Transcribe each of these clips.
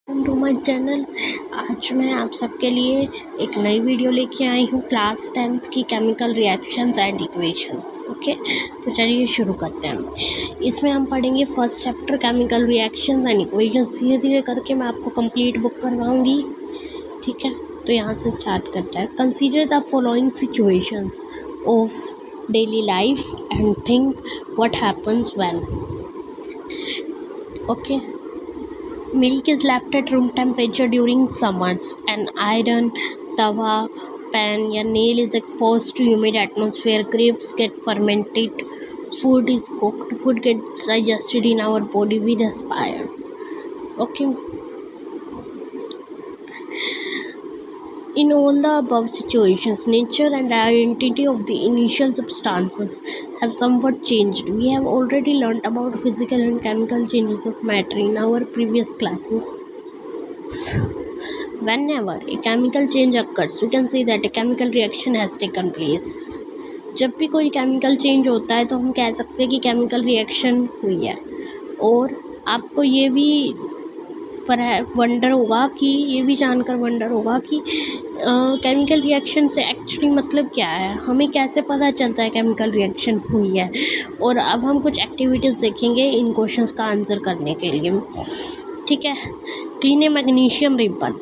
Welcome to my channel. आज मैं आप सबके लिए एक नई वीडियो लेके आई हूँ क्लास 10th की chemical reactions and equations. Okay, तो चलिए शुरू करते हैं। इसमें हम पढ़ेंगे first chapter chemical reactions and equations. धीरे धीरे करके मैं आपको कंप्लीट बुक करवाऊँगी, ठीक है। तो यहाँ से स्टार्ट करते हैं। Consider the following situations of daily life and think what happens when. Okay, milk is left at room temperature during summers. An iron, tawa, pan या nail is exposed to humid atmosphere. Grapes get fermented. Food is cooked. Food gets digested in our body. We respire. Okay. In all the above situations, nature and identity of the initial substances have somewhat changed. We have already learnt about physical and chemical changes of matter in our previous classes. Whenever a chemical change occurs, we can say that a chemical reaction has taken place. जब भी कोई chemical change होता है तो हम कह सकते हैं कि केमिकल रिएक्शन हुई है। और आपको ये भी वंडर होगा कि ये भी जानकर वंडर होगा कि केमिकल रिएक्शन से एक्चुअली मतलब क्या है, हमें कैसे पता चलता है केमिकल रिएक्शन हुई है। और अब हम कुछ एक्टिविटीज़ देखेंगे इन क्वेश्चंस का आंसर करने के लिए, ठीक है। क्लीन ए मैग्नीशियम रिबन।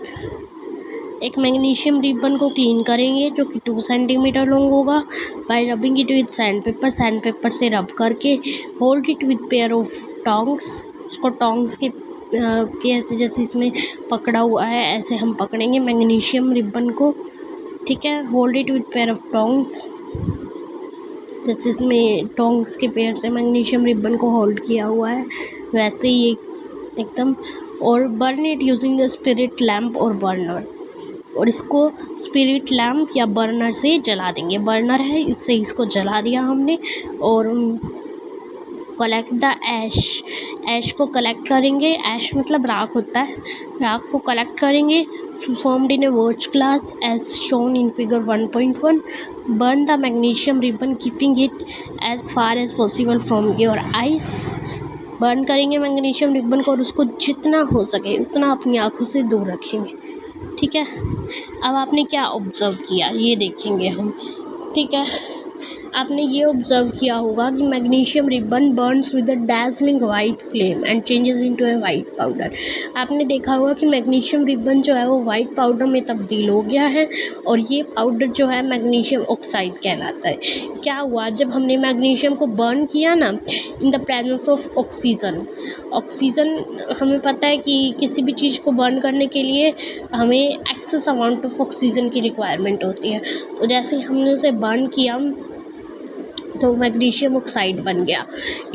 एक मैग्नीशियम रिबन को क्लीन करेंगे जो कि 2 सेंटीमीटर लॉन्ग होगा। Bye rubbing it with sand paper से रब करके hold it with pair of tongs. उसको टोंग्स के ऐसे जैसे इसमें पकड़ा हुआ है ऐसे हम पकड़ेंगे मैग्नीशियम रिबन को, ठीक है। Hold it with pair of tongs, जैसे इसमें टोंग्स के पेयर से मैग्नीशियम रिबन को होल्ड किया हुआ है वैसे ही एकदम। और burn it using the spirit lamp और बर्नर। और इसको स्पिरिट लैम्प या बर्नर से जला देंगे। बर्नर है, इससे इसको जला दिया हमने। और कलेक्ट द ऐश को कलेक्ट करेंगे। ऐश मतलब राख होता है, राख को कलेक्ट करेंगे। Formed in a watch glass as shown in figure 1.1। Burn the magnesium ribbon keeping it as far as possible from your eyes. Burn करेंगे मैग्नीशियम रिबन को और उसको जितना हो सके उतना अपनी आँखों से दूर रखेंगे, ठीक है। अब आपने क्या ऑब्ज़र्व किया ये देखेंगे हम, ठीक है। आपने ये ऑब्ज़र्व किया होगा कि magnesium ribbon burns with a dazzling white flame and changes into a white powder. आपने देखा होगा कि मैग्नीशियम रिबन जो है वो वाइट पाउडर में तब्दील हो गया है और ये पाउडर जो है मैग्नीशियम ऑक्साइड कहलाता है। क्या हुआ, जब हमने मैग्नीशियम को बर्न किया ना in the presence of oxygen. Oxygen हमें पता है कि किसी भी चीज़ को बर्न करने के लिए हमें एक्सेस अमाउंट ऑफ ऑक्सीजन की रिक्वायरमेंट होती है। तो जैसे हमने उसे बर्न किया तो मैग्नीशियम ऑक्साइड बन गया।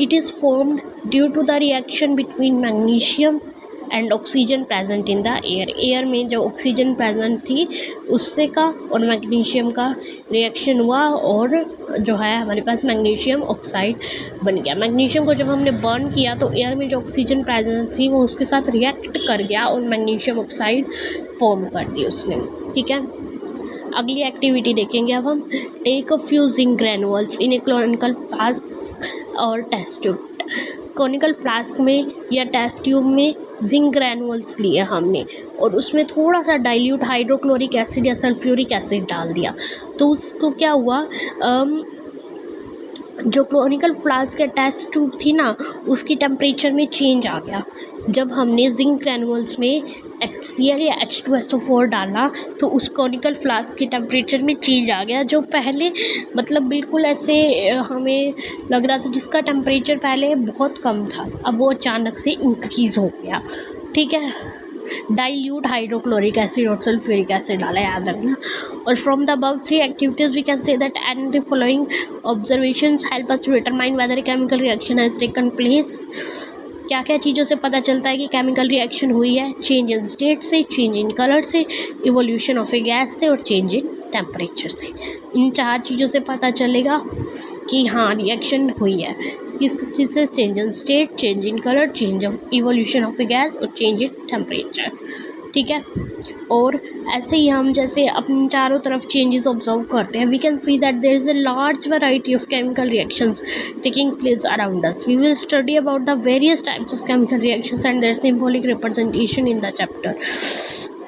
It is formed due to the reaction between magnesium and oxygen present in the air. Air में जो ऑक्सीजन प्रेजेंट थी उससे का और मैग्नीशियम का रिएक्शन हुआ और जो है हमारे पास मैग्नीशियम ऑक्साइड बन गया। मैग्नीशियम को जब हमने बर्न किया तो एयर में जो ऑक्सीजन प्रेजेंट थी वो उसके साथ रिएक्ट कर गया और मैग्नीशियम ऑक्साइड फॉर्म कर दी उसने, ठीक है। अगली एक्टिविटी देखेंगे अब हम। Take a few zinc granules in a conical flask और टेस्ट ट्यूब। कॉनिकल फ्लास्क में या टेस्ट ट्यूब में जिंक ग्रैनुअल्स लिए हमने और उसमें थोड़ा सा डाइल्यूट हाइड्रोक्लोरिक एसिड या सल्फ्यूरिक एसिड डाल दिया। तो उसको क्या हुआ, जो कॉनिकल फ्लास्क के टेस्ट ट्यूब थी ना उसकी टेम्परेचर में चेंज आ गया। जब हमने जिंक ग्रैनुअल्स में HCl या H2SO4 डाला तो उस कॉनिकल फ्लास्क के टेम्परेचर में चेंज आ गया। जो पहले मतलब बिल्कुल ऐसे हमें लग रहा था जिसका टेम्परेचर पहले बहुत कम था अब वो अचानक से इंक्रीज़ हो गया, ठीक है। डाइल्यूट हाइड्रोक्लोरिक एसिड और सल्फ्यूरिक एसिड डाला, याद रखना। और from the above 3 activities we can say that and the following observations help us to determine whether a chemical reaction has taken place. क्या क्या चीज़ों से पता चलता है कि केमिकल रिएक्शन हुई है? चेंज इन स्टेट से, चेंज इन कलर से, इवोल्यूशन ऑफ ए गैस से और चेंज इन टेम्परेचर से। इन 4 चीज़ों से पता चलेगा कि हाँ रिएक्शन हुई है। किस किस चीज़ से? Change in state, change in colour, change of evolution of A gas और चेंज इन टेम्परेचर। ठीक है। और ऐसे ही हम जैसे अपने चारों तरफ चेंजेस ऑब्जर्व करते हैं, we can see that there is a large variety of chemical reactions taking place around us. We will study about the various types of chemical reactions and their symbolic representation in the chapter.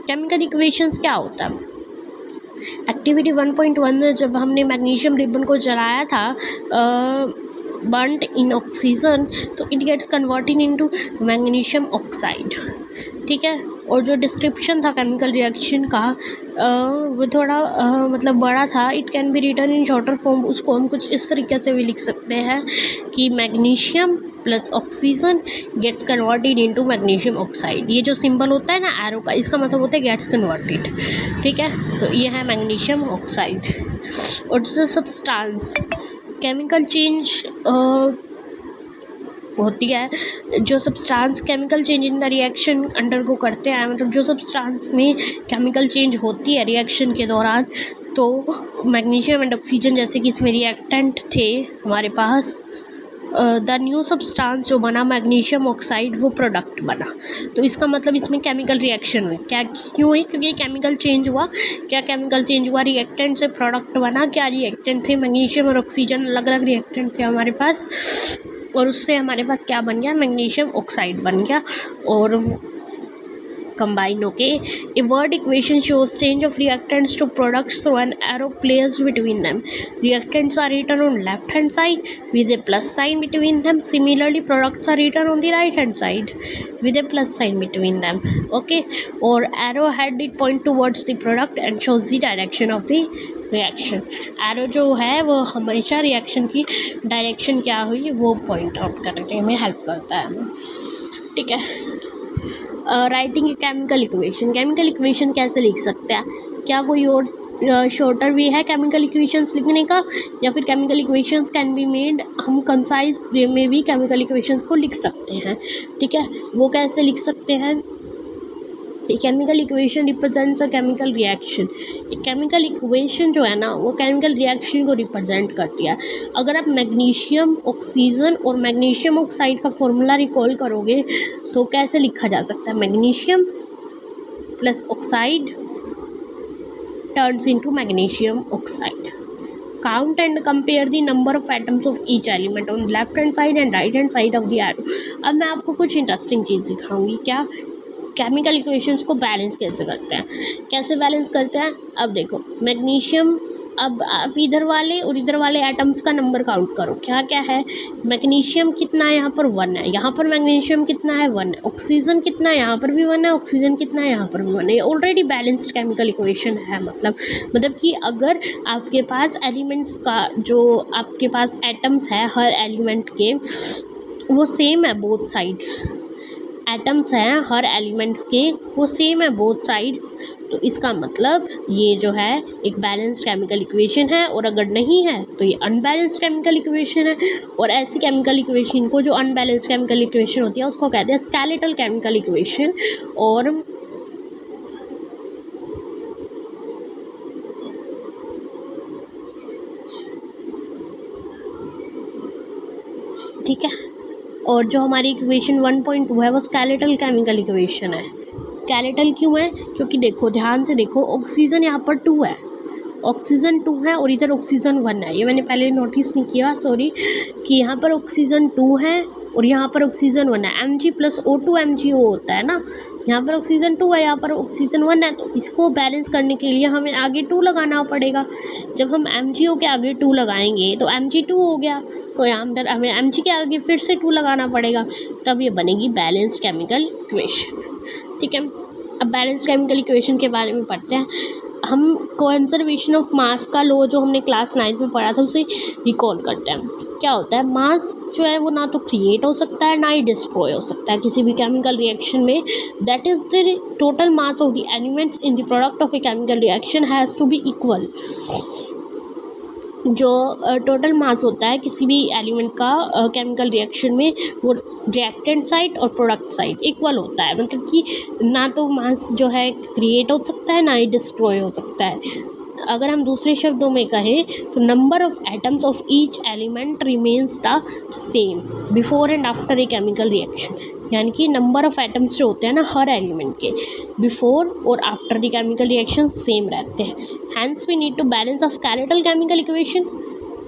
Chemical equations क्या होता है? Activity 1.1 में जब हमने magnesium ribbon को जलाया था burnt in oxygen, तो it gets converted into magnesium oxide, ठीक है। और जो डिस्क्रिप्शन था केमिकल रिएक्शन का वो थोड़ा मतलब बड़ा था। It can be written in shorter form. उसको हम कुछ इस तरीके से भी लिख सकते हैं कि magnesium plus oxygen gets converted into magnesium oxide. ये जो सिंबल होता है ना एरो का, इसका मतलब होता है गेट्स कन्वर्टेड, ठीक है। तो ये है मैग्नीशियम ऑक्साइड। और सब्सटेंस केमिकल चेंज होती है, जो substance chemical change in the reaction undergo करते हैं, मतलब जो सब्सटेंस में केमिकल चेंज होती है रिएक्शन के दौरान, तो मैग्नीशियम एंड ऑक्सीजन जैसे कि इसमें रिएक्टेंट थे हमारे पास, द न्यू सब्सटेंस जो बना मैग्नीशियम ऑक्साइड वो प्रोडक्ट बना। तो इसका मतलब इसमें केमिकल रिएक्शन हुई। क्या क्यों हुई? क्योंकि केमिकल चेंज हुआ। क्या केमिकल चेंज हुआ? रिएक्टेंट से प्रोडक्ट बना। क्या रिएक्टेंट थे? मैग्नीशियम और ऑक्सीजन अलग अलग रिएक्टेंट थे हमारे पास, और उससे हमारे पास क्या बन गया? मैग्नीशियम ऑक्साइड बन गया। और कंबाइन होके a word equation shows change of reactants to products through an arrow placed between them. Reactants are written on left hand side with a plus sign between them. Similarly, products are written on the right hand side with a plus sign between them. Okay, और arrow head it point towards the product and shows the direction of the reaction. arrow जो है वो हमेशा reaction की direction क्या हुई वो point out करने में हेल्प करता है, ठीक है। Writing chemical equation. Chemical equation कैसे लिख सकते हैं? क्या कोई और शॉर्टर वे है केमिकल इक्वेशंस लिखने का, या फिर chemical equations can be made, हम कंसाइज वे में भी केमिकल इक्वेशंस को लिख सकते हैं, ठीक है। वो कैसे लिख सकते हैं? Chemical equation represents a chemical reaction. Chemical equation जो है ना वो केमिकल रिएक्शन को रिप्रेजेंट करती है। अगर आप मैग्नीशियम ऑक्सीजन और मैग्नीशियम ऑक्साइड का फॉर्मूला रिकॉल करोगे तो कैसे लिखा जा सकता है? Magnesium plus oxide turns into magnesium oxide. Count and compare the number of atoms of each element on left hand side and right hand side of the arrow। अब मैं आपको कुछ इंटरेस्टिंग चीज़ सिखाऊंगी। क्या? केमिकल इक्वेशंस को balance कैसे करते हैं। कैसे बैलेंस करते हैं? अब देखो मैग्नीशियम, अब आप इधर वाले और इधर वाले एटम्स का नंबर काउंट करो। क्या क्या है? मैग्नीशियम कितना है? यहाँ पर 1 है। यहाँ पर मैग्नीशियम कितना है? 1 है। ऑक्सीजन कितना है? यहाँ पर भी 1 है। ऑक्सीजन कितना है? यहाँ पर भी 1 है। ऑलरेडी बैलेंस्ड केमिकल इक्वेशन है। मतलब कि अगर आपके पास एलिमेंट्स का जो आपके पास एटम्स है हर एलिमेंट के वो सेम है, बोथ साइड्स एटम्स हैं हर एलिमेंट्स के वो सेम है बोथ साइड्स, तो इसका मतलब ये जो है एक बैलेंस्ड केमिकल इक्वेशन है। और अगर नहीं है तो ये अनबैलेंस्ड केमिकल इक्वेशन है। और ऐसी केमिकल इक्वेशन को, जो अनबैलेंस्ड केमिकल इक्वेशन होती है, उसको कहते हैं स्केलेटल केमिकल इक्वेशन। और ठीक है, और जो हमारी इक्वेशन 1.2 है वो स्केलेटल केमिकल इक्वेशन है। स्केलेटल क्यों है? क्योंकि देखो ध्यान से देखो, ऑक्सीजन यहाँ पर 2 है, ऑक्सीजन 2 है और इधर ऑक्सीजन 1 है। ये मैंने पहले नोटिस नहीं किया, सॉरी, कि यहाँ पर ऑक्सीजन 2 है और यहाँ पर ऑक्सीजन 1 है। Mg+O2 MgO होता है ना। यहाँ पर ऑक्सीजन 2 है, यहाँ पर ऑक्सीजन 1 है, तो इसको बैलेंस करने के लिए हमें आगे 2 लगाना पड़ेगा। जब हम MgO के आगे 2 लगाएंगे तो Mg2 हो गया, तो यहाँ पर हमें Mg के आगे फिर से 2 लगाना पड़ेगा, तब ये बनेगी बैलेंस्ड केमिकल इक्वेशन, ठीक है। अब बैलेंस्ड केमिकल इक्वेशन के बारे में पढ़ते हैं हम। कंजर्वेशन ऑफ मास का लॉ जो हमने क्लास 9 में पढ़ा था उसे रिकॉल करते हैं। क्या होता है? मास जो है वो ना तो क्रिएट हो सकता है ना ही डिस्ट्रॉय हो सकता है किसी भी केमिकल रिएक्शन में। That is the total mass of the elements in the product of a chemical reaction has to be equal. जो टोटल मास होता है किसी भी एलिमेंट का केमिकल रिएक्शन में, वो रिएक्टेंट साइड और प्रोडक्ट साइड इक्वल होता है। मतलब कि ना तो मास जो है क्रिएट हो सकता है ना ही डिस्ट्रॉय हो सकता है। अगर हम दूसरे शब्दों में कहें तो number of atoms of each element remains the same before and after a chemical reaction. यानी कि नंबर ऑफ़ एटम्स जो होते हैं ना हर एलिमेंट के बिफोर और after the chemical reaction same रहते हैं। Hence we need to balance a skeletal chemical equation.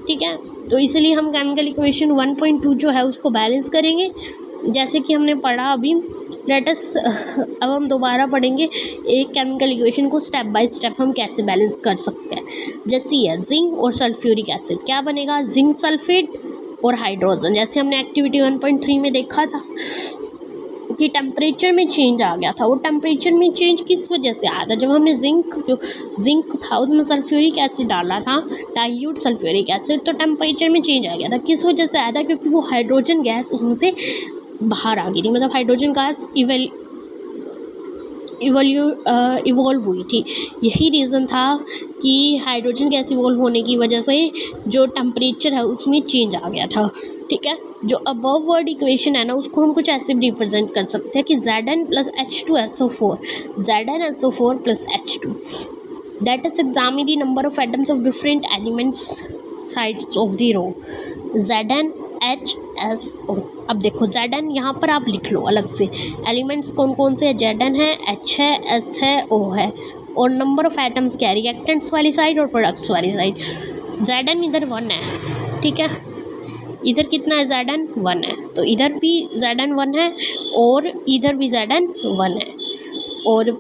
ठीक है, तो इसलिए हम केमिकल इक्वेशन 1.2 जो है उसको बैलेंस करेंगे, जैसे कि हमने पढ़ा अभी। लेटस अब हम दोबारा पढ़ेंगे एक केमिकल इक्वेशन को स्टेप बाय स्टेप हम कैसे बैलेंस कर सकते हैं। जैसे ये जिंक और सल्फ्यूरिक एसिड क्या बनेगा, जिंक सल्फेट और हाइड्रोजन। जैसे हमने एक्टिविटी 1.3 में देखा था कि टेम्परेचर में चेंज आ गया था। वो टेम्परेचर में चेंज किस वजह से आया था, जब हमने जिंक था उसमें सल्फ्यूरिक एसिड डाला था, डाइल्यूट सल्फ्यूरिक एसिड, तो टेम्परेचर में चेंज आ गया था। किस वजह से आया था, क्योंकि वो हाइड्रोजन गैस उसमें से बाहर आ गई थी, मतलब हाइड्रोजन गैस इवॉल्व हुई थी। यही रीज़न था कि हाइड्रोजन गैस इवॉल्व होने की वजह से जो टेम्परेचर है उसमें चेंज आ गया था। ठीक है, जो अबव वर्ड इक्वेशन है ना उसको हम कुछ ऐसे भी रिप्रेजेंट कर सकते हैं कि Zn + H2SO4, ZnSO4 + H2, that is examine the number of atoms of different elements sides of the row ZnHSO। अब देखो Zn यहाँ पर आप लिख लो अलग से, एलिमेंट्स कौन कौन से है, Zn है, H है, S है, O है, और नंबर ऑफ एटम्स क्या है, रिएक्टेंट्स वाली साइड और प्रोडक्ट्स वाली साइड। Zn इधर 1 है, ठीक है, इधर कितना है, Zn 1 है, तो इधर भी Zn 1 है और इधर भी Zn 1 है। और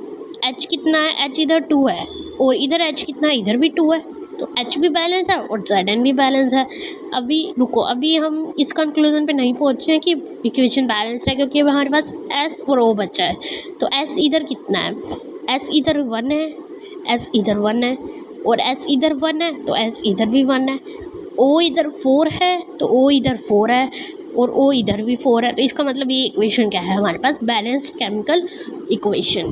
H कितना है, H इधर 2 है और इधर H कितना है, इधर भी 2 है, तो H भी बैलेंस है और Zn भी बैलेंस है। अभी रुको, अभी हम इस कंक्लूजन पे नहीं पहुँचे हैं कि इक्वेशन बैलेंस है, क्योंकि अभी हमारे पास S और O बचा है। तो S इधर कितना है, S इधर 1 है, S इधर 1 है और S इधर 1 है, तो S इधर भी 1 है। O इधर 4 है तो O इधर 4 है और O इधर भी 4 है, तो इसका मतलब ये इक्वेशन क्या है हमारे पास, balanced chemical equation.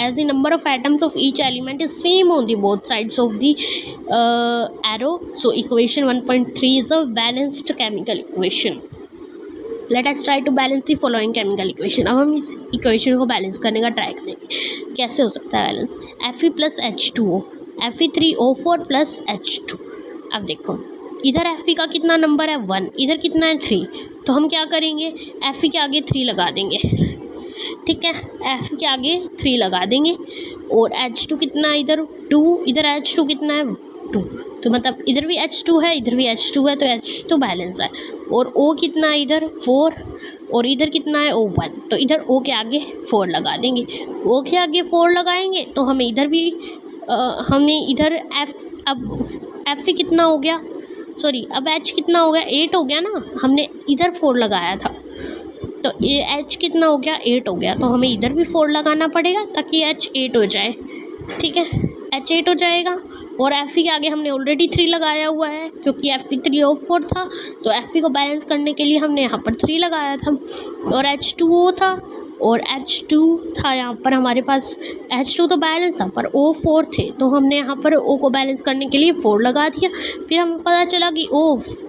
As the number of atoms of each element is same on the both sides of the arrow, so equation 1.3 is a balanced chemical equation. Let us try to balance the following chemical equation. अब हम इस equation को balance करने का try करेंगे। कैसे हो सकता है balance, Fe + H2O, Fe3O4 + H2। अब देखो इधर Fe का कितना नंबर है, 1, इधर कितना है 3, तो हम क्या करेंगे, Fe के आगे 3 लगा देंगे। ठीक है, Fe के आगे 3 लगा देंगे और H2 कितना है, इधर 2, इधर H2 कितना है 2, तो मतलब इधर भी H2 है, इधर भी H2 है, तो H2 बैलेंस है। और O कितना है, इधर 4 और इधर कितना है, O 1, तो इधर O के आगे 4 लगा देंगे। O के आगे 4 लगाएंगे तो हमें इधर भी हमें इधर अब Fe कितना हो गया, सॉरी अब H कितना हो गया, 8 हो गया ना, हमने इधर 4 लगाया था, तो ये H कितना हो गया, 8 हो गया, तो हमें इधर भी 4 लगाना पड़ेगा ताकि H 8 हो जाए। ठीक है, H 8 हो जाएगा और Fe के आगे हमने ऑलरेडी 3 लगाया हुआ है, क्योंकि Fe3O4 था, तो Fe को बैलेंस करने के लिए हमने यहाँ पर 3 लगाया था। और H2O था और H2 था यहाँ पर हमारे पास, H2 तो बैलेंस था पर O 4 थे, तो हमने यहाँ पर O को बैलेंस करने के लिए 4 लगा दिया। फिर हमें पता चला कि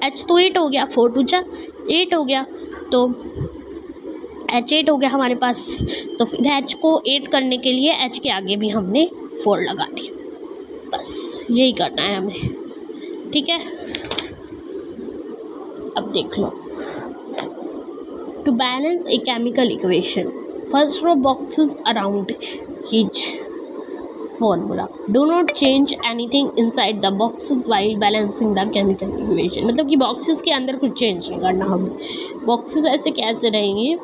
H तो 8 हो गया, 4 2 जा 8 हो गया, तो H 8 हो गया हमारे पास। तो फिर H को 8 करने के लिए H के आगे भी हमने 4 लगा दिया, बस यही करना है हमें। ठीक है, अब देख लो, to balance a chemical equation first draw boxes around each formula, do not change anything inside the boxes while balancing the chemical equation। मतलब कि बॉक्सेस के अंदर कुछ चेंज नहीं करना हमें, बॉक्सेस ऐसे कैसे रहेंगे।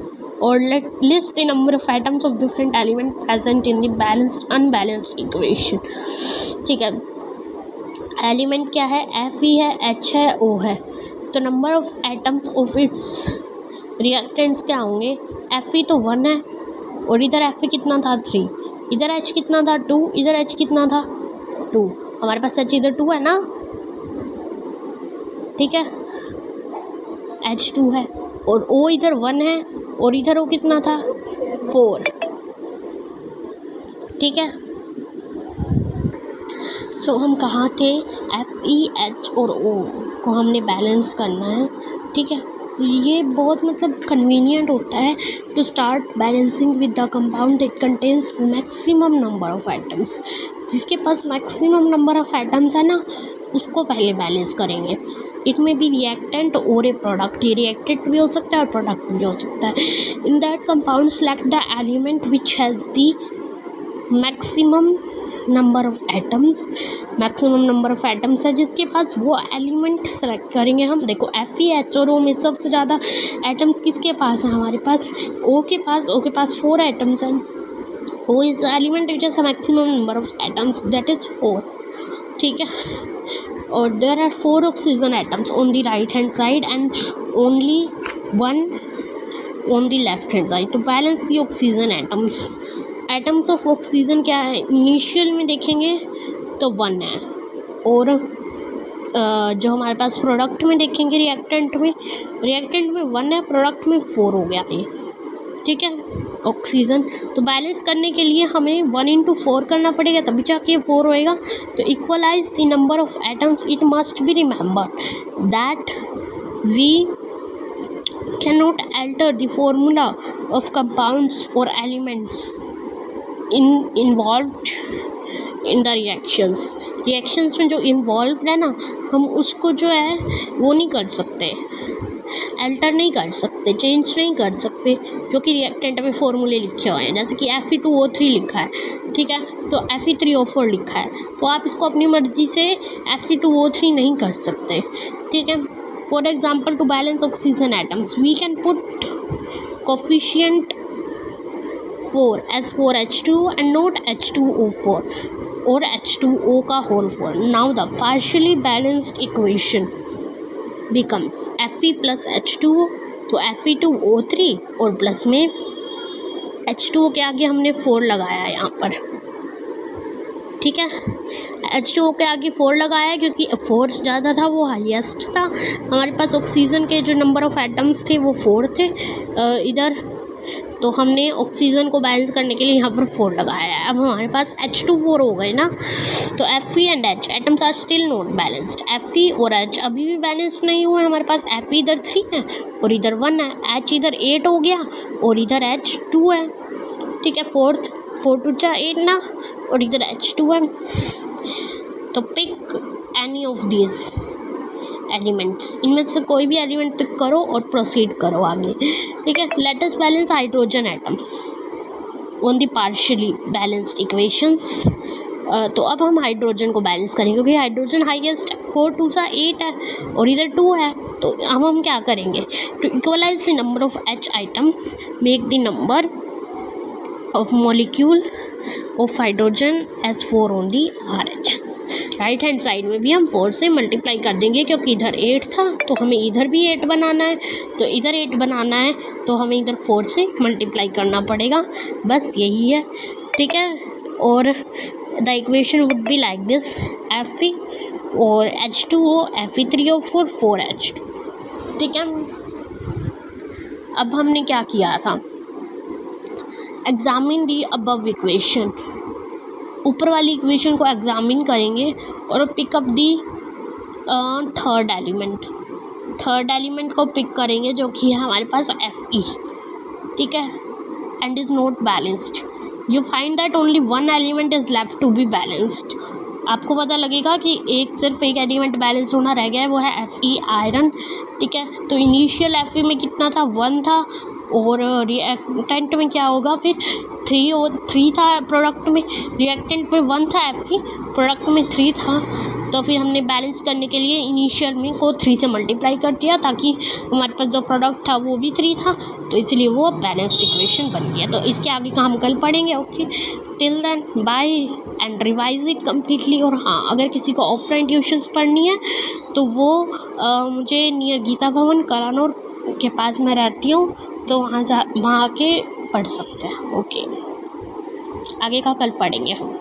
और list the number of atoms of different element present in the balanced unbalanced equation. ठीक है, एलिमेंट क्या है, Fe है, H है, O है, तो number of atoms of its reactants क्या होंगे, Fe तो 1 है और इधर Fe कितना था 3, इधर H कितना था 2, इधर H कितना था 2, हमारे पास H इधर 2 है ना। ठीक है, H 2 है और O इधर 1 है और इधर O कितना था 4। ठीक है, सो हम कहाँ थे, Fe, H और O को हमने बैलेंस करना है। ठीक है, ये बहुत मतलब कन्वीनियंट होता है to start balancing with the compound that contains maximum number of atoms. जिसके पास मैक्सिमम नंबर ऑफ एटम्स है ना उसको पहले बैलेंस करेंगे। इट में बी रिएक्टेंट और ए प्रोडक्ट, ये रिएक्टेंट भी हो सकता है और प्रोडक्ट भी हो सकता है। In that compound select the element which has the maximum number of atoms, maximum number of atoms है जिसके पास, वो एलिमेंट सेलेक्ट करेंगे हम। देखो FeH और O में सबसे ज़्यादा एटम्स किसके पास है, हमारे पास O के पास 4 एटम्स हैं। O is element which has maximum number of atoms, that is 4, ठीक है। और there are 4 oxygen atoms on the right hand side and only 1 on the left hand side to balance the oxygen atoms of oxygen क्या है, initial में देखेंगे तो 1 है, और जो हमारे पास प्रोडक्ट में देखेंगे रिएक्टेंट में 1 है, प्रोडक्ट में 4 हो गया ये, ठीक है, ऑक्सीजन। तो बैलेंस करने के लिए हमें 1 × 4 करना पड़ेगा, तभी जाके 4 होएगा। तो equalize the number of atoms, it must be remembered that we cannot alter the formula of compounds or elements involved in the reactions में जो involved है ना, हम उसको जो है वो नहीं कर सकते, अल्टर नहीं कर सकते, चेंज नहीं कर सकते, जो कि रिएक्टेंट में फॉर्मूले लिखे हुए हैं, जैसे कि Fe2O3 लिखा है, ठीक है, तो Fe3O4 लिखा है, तो आप इसको अपनी मर्जी से Fe2O3 नहीं कर सकते, ठीक है। For example, to balance oxygen atoms we can put coefficient 4 as 4H2 and not H2O4 और H2O का whole 4। Now the partially balanced equation becomes Fe plus H2O, तो Fe2O3 और प्लस में H2O के आगे हमने 4 लगाया है यहाँ पर, ठीक है। H2O के आगे 4 लगाया है क्योंकि 4 ज़्यादा था, वो हाईएस्ट था। हमारे पास ऑक्सीजन के जो नंबर ऑफ एटम्स थे वो 4 थे इधर, तो हमने ऑक्सीजन को बैलेंस करने के लिए यहाँ पर 4 लगाया है। अब हमारे पास H2 हो गए ना, तो Fe and H atoms are still not balanced. Fe और H अभी भी बैलेंस नहीं हुए। हमारे पास Fe इधर 3 है और इधर 1 है, H इधर 8 हो गया और इधर H 2 है, ठीक है। 4 2 8 ना, और इधर H2 है। तो pick any of these elements, इनमें से कोई भी एलिमेंट पिक करो और प्रोसीड करो आगे, ठीक है। Let us balance hydrogen atoms on the partially balanced equations. तो अब हम हाइड्रोजन को बैलेंस करेंगे क्योंकि हाइड्रोजन हाईएस्ट है, 4 2 8 है और इधर 2 है। तो अब हम क्या करेंगे, to equalize the number of H atoms make the number of molecule of hydrogen as 4 on the RH। Right hand side में भी हम 4 से मल्टीप्लाई कर देंगे क्योंकि इधर 8 था, तो हमें इधर भी 8 बनाना है, तो इधर 8 बनाना है तो हमें इधर 4 से मल्टीप्लाई करना पड़ेगा, बस यही है, ठीक है। और the equation would be like this, Fe और H2O Fe3O4 4H2, ठीक है। अब हमने क्या किया था, एग्जामिन दी अबव इक्वेशन, ऊपर वाली इक्वेशन को एग्जामिन करेंगे और पिकअप दी थर्ड एलिमेंट को पिक करेंगे जो कि है हमारे पास Fe, ठीक है, and is not balanced. You find that only 1 element is left to be balanced. आपको पता लगेगा कि सिर्फ एक एलिमेंट बैलेंस होना रह गया है, वो है Fe आयरन, ठीक है। तो इनिशियल Fe में कितना था, 1 था, और रिएक्टेंट में क्या होगा फिर 3 था, प्रोडक्ट में रिएक्टेंट में 1 था Fe, प्रोडक्ट में 3 था। तो फिर हमने बैलेंस करने के लिए इनिशियल में को 3 से मल्टीप्लाई कर दिया ताकि हमारे पास जो प्रोडक्ट था वो भी 3 था, तो इसलिए वो बैलेंस्ड इक्वेशन बन गया। तो इसके आगे का हम कल पढ़ेंगे। Okay, till then bye and revise it completely. और हाँ, अगर किसी को ऑफलाइन ट्यूशन्स पढ़नी है तो वो मुझे नियर गीता भवन करानौर के पास मैं रहती हूँ, तो वहाँ आके पढ़ सकते हैं। ओके, आगे का कल पढ़ेंगे हम।